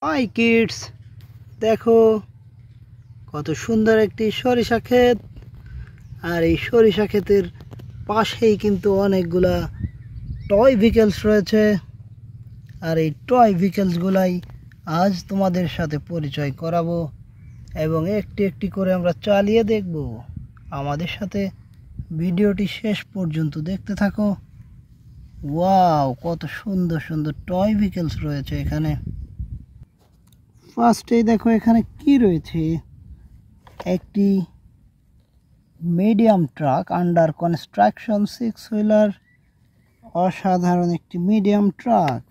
High kids, দেখো কত সুন্দর একটি সরিষা ক্ষেত। আর এই সরিষা ক্ষেতের পাশেই কিন্তু অনেকগুলা টয় ভেহিকলস রয়েছে। আর এই টয় ভেহিকলসগুলাই আজ তোমাদের সাথে পরিচয় করাবো এবং একটি একটি করে আমরা চালিয়ে দেখব। আমাদের সাথে ভিডিওটি শেষ পর্যন্ত দেখতে থাকো। ওয়াও, কত সুন্দর সুন্দর টয় ভেহিকলস রয়েছে এখানে। ফার্স্টেই দেখো এখানে কি রয়েছে, একটি medium truck under construction 6 wheeler. অসাধারণ একটি মিডিয়াম ট্রাক।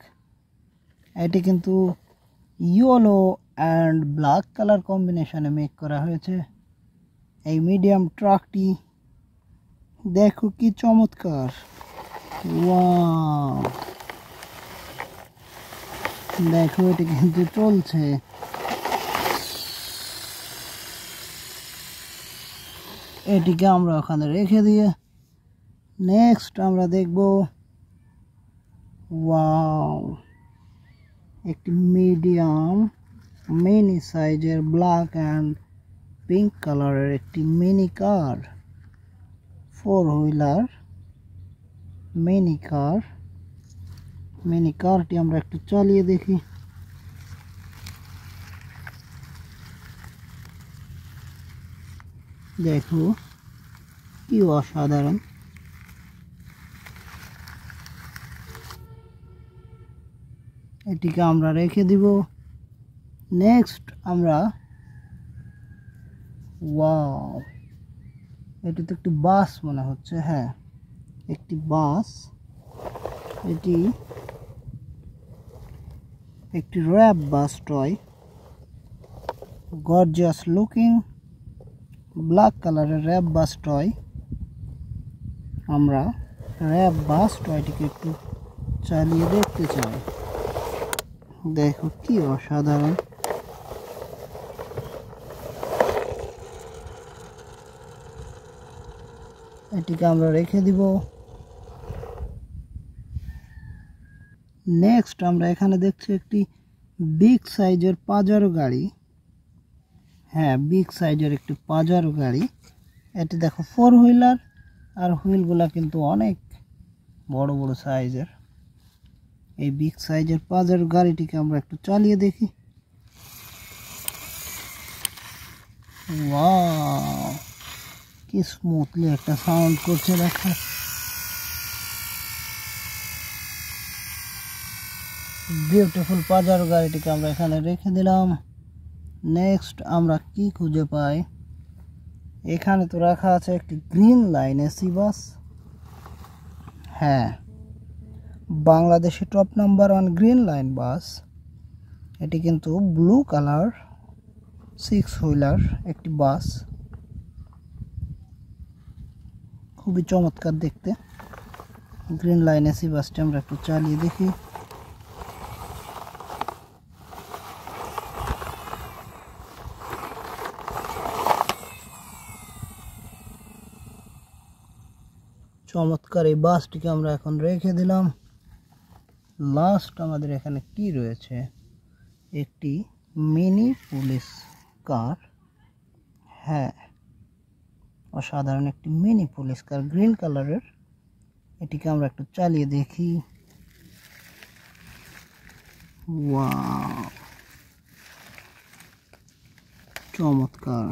এটি কিন্তু ইয়েলো অ্যান্ড ব্ল্যাক কালার কম্বিনেশনে মেক করা হয়েছে। এই মিডিয়াম ট্রাকটি দেখো কি চমৎকার। ওয়াও, দেখো এটি কিন্তু চলছে। এটিকে আমরা ওখানে রেখে দিয়ে নেক্সট আমরা দেখব। ওয়াও, একটি মিডিয়াম মিনি সাইজের ব্ল্যাক অ্যান্ড পিঙ্ক কালারের একটি মিনি কার, 4 হুইলার মিনি কার। মিনি কারটি আমরা একটু চালিয়ে দেখি। দেখো কি অসাধারণ। এটিকে আমরা রেখে দিব। নেক্সট আমরা, ওয়াও, এটি তো একটি বাস মনে হচ্ছে। হ্যাঁ, একটি বাস। এটি একটি র্যাপ বাস টয়, গর্জিয়াস লুকিং ব্ল্যাক কালারের র্যাপ বাস টয়। আমরা র্যাপ বাস টয়টিকে একটু চালিয়ে দেখতে চাই। দেখো কি অসাধারণ। এটিকে আমরা রেখে দিব। নেক্সট আমরা এখানে দেখছি একটি বিগ সাইজের পাজারো গাড়ি। হ্যাঁ, বিগ সাইজের একটি পাজারো গাড়ি। এটি দেখো 4 হুইলার, আর হুইলগুলা কিন্তু অনেক বড় বড় সাইজের। এই বিগ সাইজের পাজারো গাড়িটিকে আমরা একটু চালিয়ে দেখি। ওয়াও, কি স্মুথলি একটা সাউন্ড করছে দেখো। বিউটিফুল পাজারো গাড়িটিকে আমরা এখানে রেখে দিলাম। নেক্সট আমরা কি খুঁজে পাই, এখানে তো রাখা আছে একটি গ্রিন লাইন এসি বাস। হ্যাঁ, বাংলাদেশে টপ নাম্বার 1 গ্রিন লাইন বাস। এটি কিন্তু ব্লু কালার 6 হুইলার একটি বাস, খুবই চমৎকার দেখতে। গ্রিন লাইন এসি বাসটি আমরা একটু চালিয়ে দেখি। চমৎকার এই বাসটিকে আমরা এখন রেখে দিলাম। লাস্ট আমাদের এখানে কি রয়েছে, একটি মিনি পুলিশ কার। হ্যাঁ, অসাধারণ একটি মিনি পুলিশ কার গ্রিন কালারের। এটিকে আমরা একটু চালিয়ে দেখি। ওয়াও, চমৎকার।